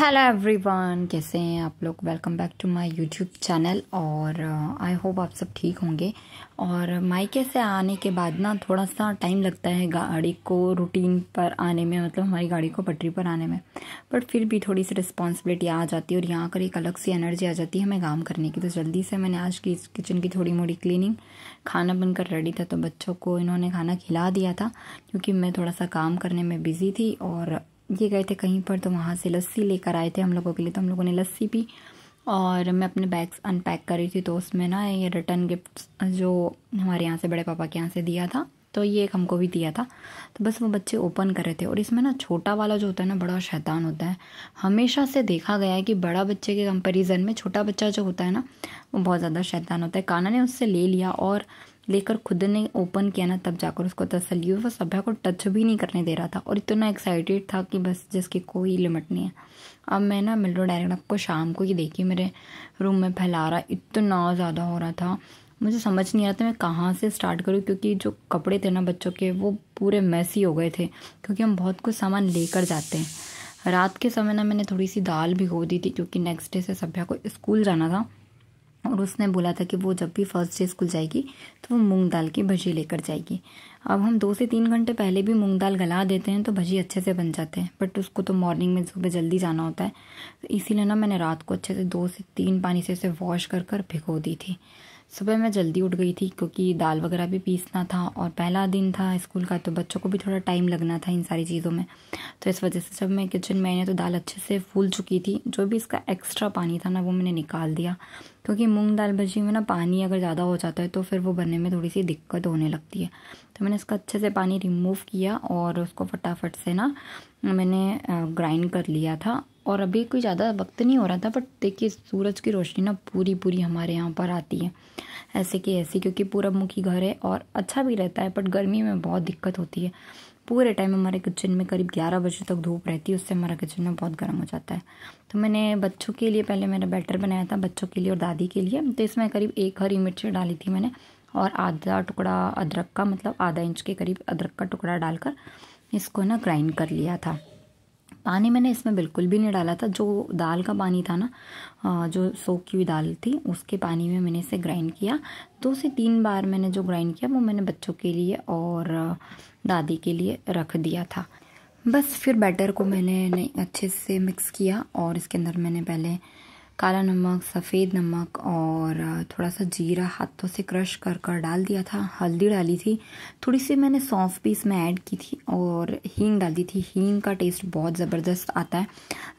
Hello everyone, कैसे हैं आप लोग। Welcome back to my YouTube channel. और आई होप आप सब ठीक होंगे। और मायके से आने के बाद ना थोड़ा सा टाइम लगता है गाड़ी को रूटीन पर आने में, मतलब हमारी गाड़ी को पटरी पर आने में। बट फिर भी थोड़ी सी रिस्पॉन्सिबिलिटी आ जाती है और यहाँ कर एक अलग सी एनर्जी आ जाती है हमें काम करने की। तो जल्दी से मैंने आज की किचन की थोड़ी मोड़ी क्लीनिंग, खाना बनकर रेडी था तो बच्चों को इन्होंने खाना खिला दिया था क्योंकि मैं थोड़ा सा काम करने में बिजी थी। और ये गए थे कहीं पर तो वहाँ से लस्सी लेकर आए थे हम लोगों के लिए, तो हम लोगों ने लस्सी पी। और मैं अपने बैग्स अनपैक कर रही थी तो उसमें ना ये रिटर्न गिफ्ट्स जो हमारे यहाँ से बड़े पापा के यहाँ से दिया था, तो ये एक हमको भी दिया था। तो बस वो बच्चे ओपन कर रहे थे। और इसमें ना छोटा वाला जो होता है ना बड़ा शैतान होता है। हमेशा से देखा गया है कि बड़ा बच्चे के कंपैरिजन में छोटा बच्चा जो होता है ना वो बहुत ज़्यादा शैतान होता है। कान्हा ने उससे ले लिया और लेकर खुद ने ओपन किया ना, तब जाकर उसको तसल्ली हुई। वो सभ्या को टच भी नहीं करने दे रहा था और इतना एक्साइटेड था कि बस जिसकी कोई लिमिट नहीं है। अब मैं ना मिलो डायरेक्ट आपको शाम को ये देखी मेरे रूम में फैला रहा, इतना ज़्यादा हो रहा था मुझे समझ नहीं आता मैं कहाँ से स्टार्ट करूँ, क्योंकि जो कपड़े थे ना बच्चों के वो पूरे मैसी हो गए थे क्योंकि हम बहुत कुछ सामान लेकर जाते हैं। रात के समय ना मैंने थोड़ी सी दाल भिगो दी थी क्योंकि नेक्स्ट डे से सभ्या को स्कूल जाना था और उसने बोला था कि वो जब भी फर्स्ट डे स्कूल जाएगी तो वो मूंग दाल की भजी लेकर जाएगी। अब हम 2 से 3 घंटे पहले भी मूंग दाल गला देते हैं तो भजी अच्छे से बन जाते हैं, बट उसको तो मॉर्निंग में सुबह जल्दी जाना होता है। तो इसीलिए ना मैंने रात को अच्छे से 2 से 3 पानी से इसे वॉश कर कर भिगो दी थी। सुबह मैं जल्दी उठ गई थी क्योंकि दाल वगैरह भी पीसना था और पहला दिन था स्कूल का, तो बच्चों को भी थोड़ा टाइम लगना था इन सारी चीज़ों में। तो इस वजह से जब मैं किचन में आई ना तो दाल अच्छे से फूल चुकी थी। जो भी इसका एक्स्ट्रा पानी था ना वो मैंने निकाल दिया क्योंकि मूंग दाल भजी में ना पानी अगर ज़्यादा हो जाता है तो फिर वो बनने में थोड़ी सी दिक्कत होने लगती है। तो मैंने इसका अच्छे से पानी रिमूव किया और उसको फटाफट से ना मैंने ग्राइंड कर लिया था। और अभी कोई ज़्यादा वक्त नहीं हो रहा था, बट देखिए सूरज की रोशनी ना पूरी पूरी हमारे यहाँ पर आती है ऐसे कि ऐसी, क्योंकि पूरब मुखी घर है और अच्छा भी रहता है। बट गर्मी में बहुत दिक्कत होती है। पूरे टाइम हमारे किचन में करीब 11 बजे तक धूप रहती है, उससे हमारा किचन में बहुत गर्म हो जाता है। तो मैंने बच्चों के लिए पहले मेरा बैटर बनाया था, बच्चों के लिए और दादी के लिए। तो इसमें करीब 1 हरी मिर्च डाली थी मैंने और आधा टुकड़ा अदरक का, मतलब आधा इंच के करीब अदरक का टुकड़ा डालकर इसको ना ग्राइंड कर लिया था। पानी मैंने इसमें बिल्कुल भी नहीं डाला था। जो दाल का पानी था ना, जो सोख की हुई दाल थी उसके पानी में मैंने इसे ग्राइंड किया। 2 से 3 बार मैंने जो ग्राइंड किया वो मैंने बच्चों के लिए और दादी के लिए रख दिया था। बस फिर बैटर को मैंने अच्छे से मिक्स किया और इसके अंदर मैंने पहले काला नमक, सफ़ेद नमक और थोड़ा सा जीरा हाथों से क्रश कर कर डाल दिया था। हल्दी डाली थी, थोड़ी सी मैंने सौंफ भी इसमें ऐड की थी और हींग डाली थी। हींग का टेस्ट बहुत ज़बरदस्त आता है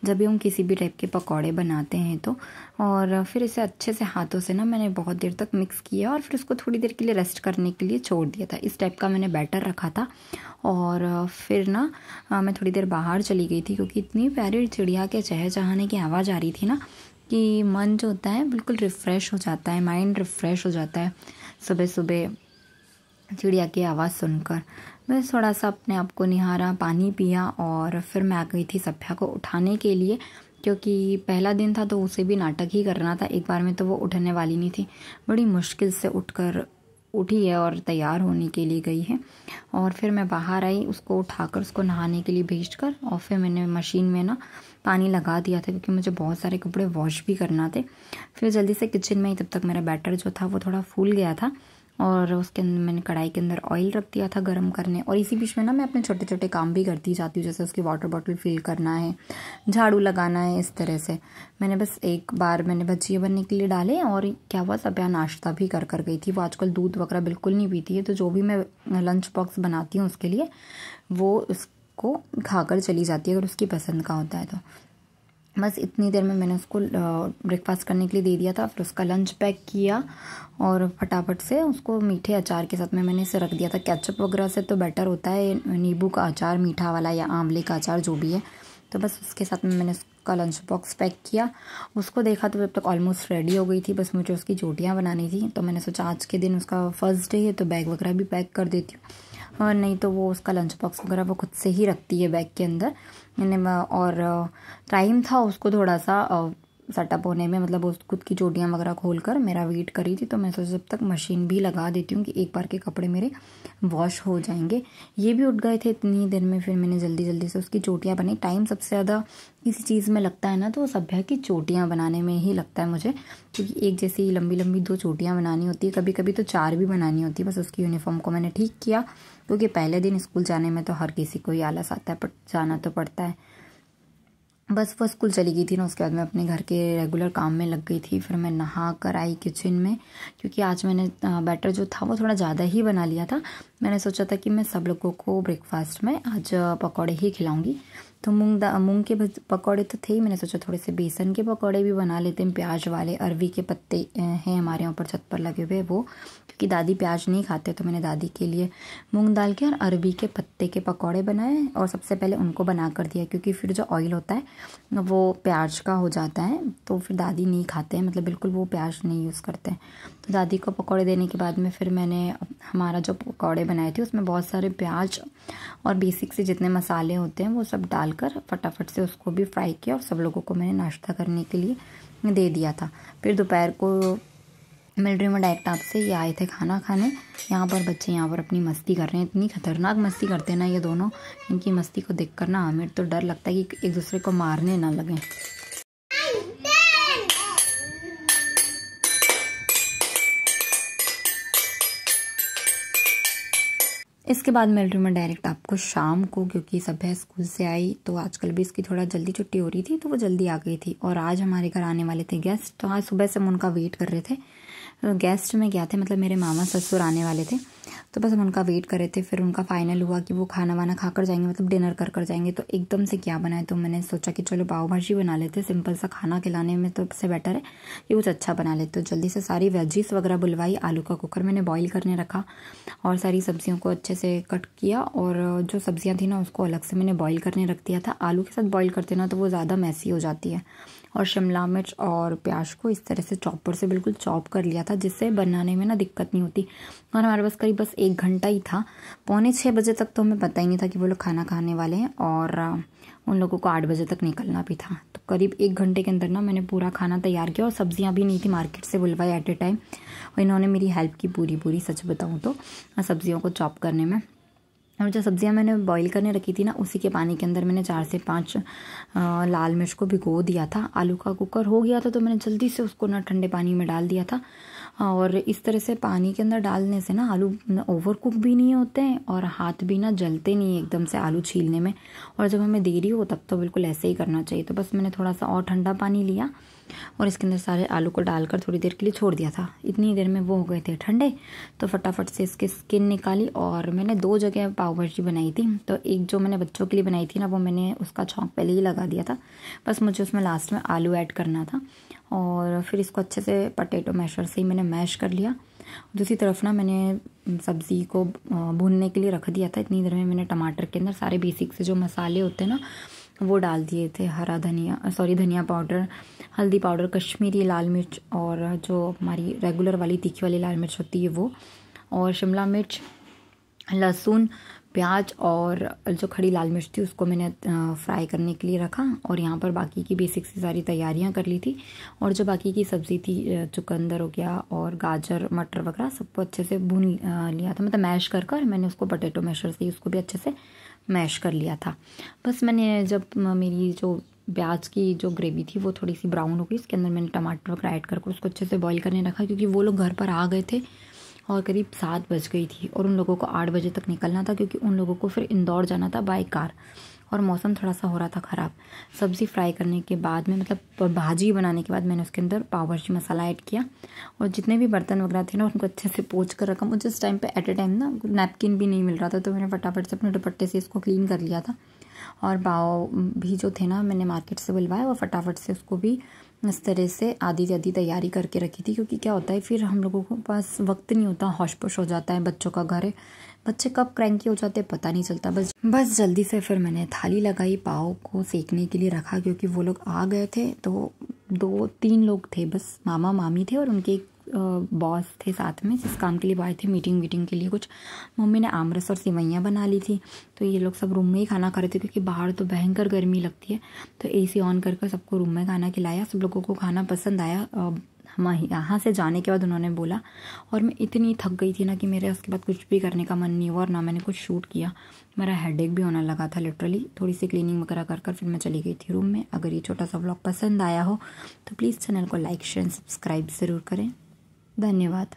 जब भी हम किसी भी टाइप के पकौड़े बनाते हैं तो। और फिर इसे अच्छे से हाथों से ना मैंने बहुत देर तक मिक्स किया और फिर उसको थोड़ी देर के लिए रेस्ट करने के लिए छोड़ दिया था। इस टाइप का मैंने बैटर रखा था। और फिर ना मैं थोड़ी देर बाहर चली गई थी क्योंकि इतनी प्यारी चिड़िया के चहचहाने की आवाज़ आ रही थी ना कि मन जो होता है बिल्कुल रिफ़्रेश हो जाता है, माइंड रिफ़्रेश हो जाता है सुबह सुबह चिड़िया की आवाज़ सुनकर। मैं थोड़ा सा अपने आप को निहारा, पानी पिया और फिर मैं आ गई थी सभ्या को उठाने के लिए, क्योंकि पहला दिन था तो उसे भी नाटक ही करना था। एक बार में तो वो उठने वाली नहीं थी, बड़ी मुश्किल से उठी है और तैयार होने के लिए गई है। और फिर मैं बाहर आई उसको उठाकर उसको नहाने के लिए भेजकर, और फिर मैंने मशीन में ना पानी लगा दिया था क्योंकि मुझे बहुत सारे कपड़े वॉश भी करना थे। फिर जल्दी से किचन में ही, तब तक मेरा बैटर जो था वो थोड़ा फूल गया था और उसके अंदर मैंने कढ़ाई के अंदर ऑयल रख दिया था गर्म करने। और इसी बीच में ना मैं अपने छोटे छोटे काम भी करती जाती हूँ, जैसे उसकी वाटर बॉटल फिल करना है, झाड़ू लगाना है, इस तरह से। मैंने बस एक बार मैंने भजिए बनने के लिए डाले और क्या हुआ, सभ्या नाश्ता भी कर गई थी। वो आजकल दूध वगैरह बिल्कुल नहीं पीती है, तो जो भी मैं लंच बॉक्स बनाती हूँ उसके लिए वो उसको खाकर चली जाती है अगर उसकी पसंद का होता है तो। बस इतनी देर में मैंने उसको ब्रेकफास्ट करने के लिए दे दिया था। फिर उसका लंच पैक किया और फटाफट से उसको मीठे अचार के साथ में मैंने इसे रख दिया था। केचप वगैरह से तो बेटर होता है नींबू का अचार, मीठा वाला या आंवले का अचार जो भी है। तो बस उसके साथ में मैंने उसका लंच बॉक्स पैक किया। उसको देखा तो जब तक ऑलमोस्ट रेडी हो गई थी, बस मुझे उसकी चोटियाँ बनानी थी। तो मैंने सोचा आज के दिन उसका फर्स्ट डे है तो बैग वगैरह भी पैक कर देती हूँ, और नहीं तो वो उसका लंच बॉक्स वगैरह वो खुद से ही रखती है बैग के अंदर। मैंने और टाइम था उसको थोड़ा सा सेटअप होने में, मतलब उस खुद की चोटियाँ वगैरह खोल कर मेरा वेट कर रही थी। तो मैं सोचा जब तक मशीन भी लगा देती हूँ कि एक बार के कपड़े मेरे वॉश हो जाएंगे। ये भी उठ गए थे इतनी देर में, फिर मैंने जल्दी जल्दी से उसकी चोटियाँ बनाई। टाइम सबसे ज़्यादा किसी चीज़ में लगता है ना तो सभ्या की चोटियाँ बनाने में ही लगता है मुझे, क्योंकि एक जैसी लंबी लंबी 2 चोटियाँ बनानी होती है, कभी कभी तो 4 भी बनानी होती है। बस उसकी यूनिफॉर्म को मैंने ठीक किया, क्योंकि पहले दिन स्कूल जाने में तो हर किसी को ही आलस आता है, पर जाना तो पड़ता है। बस वो स्कूल चली गई थी ना, उसके बाद मैं अपने घर के रेगुलर काम में लग गई थी। फिर मैं नहा कर आई किचन में, क्योंकि आज मैंने बैटर जो था वो थोड़ा ज़्यादा ही बना लिया था। मैंने सोचा था कि मैं सब लोगों को ब्रेकफास्ट में आज पकौड़े ही खिलाऊंगी। तो मूंग के पकौड़े तो थे ही, मैंने सोचा थोड़े से बेसन के पकौड़े भी बना लेते हैं, प्याज वाले। अरवी के पत्ते हैं हमारे यहाँ ऊपर छत पर लगे हुए वो, क्योंकि दादी प्याज नहीं खाते, तो मैंने दादी के लिए मूंग दाल के और अरवी के पत्ते के पकौड़े बनाए। और सबसे पहले उनको बना कर दिया, क्योंकि फिर जो ऑयल होता है वो प्याज का हो जाता है, तो फिर दादी नहीं खाते हैं, मतलब बिल्कुल वो प्याज नहीं यूज़ करते हैं। तो दादी को पकौड़े देने के बाद में फिर मैंने हमारा जो पकौड़े बनाए थे उसमें बहुत सारे प्याज और बेसिक से जितने मसाले होते हैं वो सब डालकर फटाफट से उसको भी फ्राई किया, और सब लोगों को मैंने नाश्ता करने के लिए दे दिया था। फिर दोपहर को मिलिट्री में डायरेक्ट आपसे ये आए थे खाना खाने। यहाँ पर बच्चे यहाँ पर अपनी मस्ती कर रहे हैं, इतनी खतरनाक मस्ती करते हैं ना ये दोनों। इनकी मस्ती को देखकर ना हमें तो डर लगता है कि एक दूसरे को मारने ना लगें। इसके बाद मिलिट्री में डायरेक्ट आपको शाम को, क्योंकि सभ्या स्कूल से आई तो आजकल भी इसकी थोड़ा जल्दी छुट्टी हो रही थी, तो वो जल्दी आ गई थी। और आज हमारे घर आने वाले थे गेस्ट, तो आज सुबह से हम उनका वेट कर रहे थे। गेस्ट में क्या थे, मतलब मेरे मामा ससुर आने वाले थे, तो बस हम उनका वेट कर रहे थे। फिर उनका फाइनल हुआ कि वो खाना वाना खाकर जाएंगे, मतलब डिनर कर जाएंगे। तो एकदम से क्या बनाए, तो मैंने सोचा कि चलो पाव भाजी बना लेते, सिंपल सा खाना खिलाने में तो सबसे बेटर है कि कुछ अच्छा बना लेते। तो जल्दी से सारी वेजीज वगैरह बुलवाई, आलू का कुकर मैंने बॉईल करने रखा और सारी सब्जियों को अच्छे से कट किया। और जो सब्जियां थी ना उसको अलग से मैंने बॉईल करने रख दिया था। आलू के साथ बॉईल करते ना तो वो ज़्यादा मैसी हो जाती है। और शिमला मिर्च और प्याज को इस तरह से चॉपर से बिल्कुल चॉप कर लिया था, जिससे बनाने में ना दिक्कत नहीं होती। और हमारे पास करीब बस 1 घंटा ही था, 5:45 बजे तक तो हमें पता ही नहीं था कि वो लोग खाना खाने वाले हैं, और उन लोगों को 8 बजे तक निकलना भी था। तो करीब 1 घंटे के अंदर ना मैंने पूरा खाना तैयार किया, और सब्जियां भी नहीं थी, मार्केट से बुलवाई एट ए टाइम। और इन्होंने मेरी हेल्प की पूरी, सच बताऊँ तो, सब्जियों को चॉप करने में। और जो सब्जियां मैंने बॉईल करने रखी थी ना, उसी के पानी के अंदर मैंने 4 से 5 लाल मिर्च को भिगो दिया था। आलू का कुकर हो गया था तो मैंने जल्दी से उसको ना ठंडे पानी में डाल दिया था। और इस तरह से पानी के अंदर डालने से ना आलू ओवर कुक भी नहीं होते हैं, और हाथ भी ना जलते नहीं एकदम से आलू छीलने में। और जब हमें देरी हो तब तो बिल्कुल ऐसे ही करना चाहिए। तो बस मैंने थोड़ा सा और ठंडा पानी लिया और इसके अंदर सारे आलू को डालकर थोड़ी देर के लिए छोड़ दिया था। इतनी देर में वो हो गए थे ठंडे, तो फटाफट से इसकी स्किन निकाली। और मैंने 2 जगह पाव भाजी बनाई थी, तो एक जो मैंने बच्चों के लिए बनाई थी ना, वो मैंने उसका छौंक पहले ही लगा दिया था, बस मुझे उसमें लास्ट में आलू ऐड करना था। और फिर इसको अच्छे से पटेटो मैशर से ही मैंने मैश कर लिया। दूसरी तरफ ना मैंने सब्ज़ी को भूनने के लिए रख दिया था। इतनी देर में मैंने टमाटर के अंदर सारे बेसिक से जो मसाले होते हैं ना वो डाल दिए थे। धनिया पाउडर, हल्दी पाउडर, कश्मीरी लाल मिर्च, और जो हमारी रेगुलर वाली तीखी वाली लाल मिर्च होती है वो, और शिमला मिर्च, लहसुन, प्याज, और जो खड़ी लाल मिर्च थी उसको मैंने फ्राई करने के लिए रखा। और यहाँ पर बाकी की बेसिक सी सारी तैयारियाँ कर ली थी। और जो बाकी की सब्ज़ी थी, चुकंदर हो गया और गाजर मटर वगैरह, सबको अच्छे से भून लिया था, मतलब मैश कर मैंने उसको पटेटो मैशर से उसको भी अच्छे से मैश कर लिया था। बस मैंने जब मेरी जो प्याज की जो ग्रेवी थी वो थोड़ी सी ब्राउन हो गई, इसके अंदर मैंने टमाटर वगैरह ऐड करके उसको अच्छे से बॉईल करने रखा, क्योंकि वो लोग घर पर आ गए थे और करीब 7 बज गई थी, और उन लोगों को 8 बजे तक निकलना था, क्योंकि उन लोगों को फिर इंदौर जाना था बाय कार, और मौसम थोड़ा सा हो रहा था ख़राब। सब्ज़ी फ्राई करने के बाद में, मतलब भाजी बनाने के बाद, मैंने उसके अंदर पाव भाजी मसाला ऐड किया, और जितने भी बर्तन वगैरह थे ना उनको अच्छे से पोंछ कर रखा। मुझे इस टाइम पे एट ए टाइम ना नैपकिन भी नहीं मिल रहा था, तो मैंने फटाफट से अपने दुपट्टे से इसको क्लीन कर लिया था। और पाव भी जो थे ना मैंने मार्केट से बुलवाए, और फटाफट से उसको भी इस तरह से आधी तैयारी करके रखी थी, क्योंकि क्या होता है फिर हम लोगों के पास वक्त नहीं होता, होश पोश हो जाता है, बच्चों का घर है, बच्चे कब क्रैंकी हो जाते हैं पता नहीं चलता। बस जल्दी से फिर मैंने थाली लगाई, पाव को सेकने के लिए रखा, क्योंकि वो लोग आ गए थे। तो 2-3 लोग थे बस, मामा मामी थे और उनके एक बॉस थे साथ में, जिस काम के लिए आए थे, मीटिंग के लिए कुछ। मम्मी ने आमरस और सेवइयाँ बना ली थी, तो ये लोग सब रूम में ही खाना खा रहे थे क्योंकि बाहर तो भयंकर गर्मी लगती है। तो AC ऑन करके सबको रूम में खाना खिलाया। सब लोगों को खाना पसंद आया। हम यहाँ से जाने के बाद उन्होंने बोला, और मैं इतनी थक गई थी ना कि मेरे उसके बाद कुछ भी करने का मन नहीं हुआ और ना मैंने कुछ शूट किया। मेरा हेडेक भी होने लगा था लिटरली। थोड़ी सी क्लीनिंग वगैरह कर फिर मैं चली गई थी रूम में। अगर ये छोटा सा व्लॉग पसंद आया हो तो प्लीज़ चैनल को लाइक शेयर सब्सक्राइब ज़रूर करें। धन्यवाद।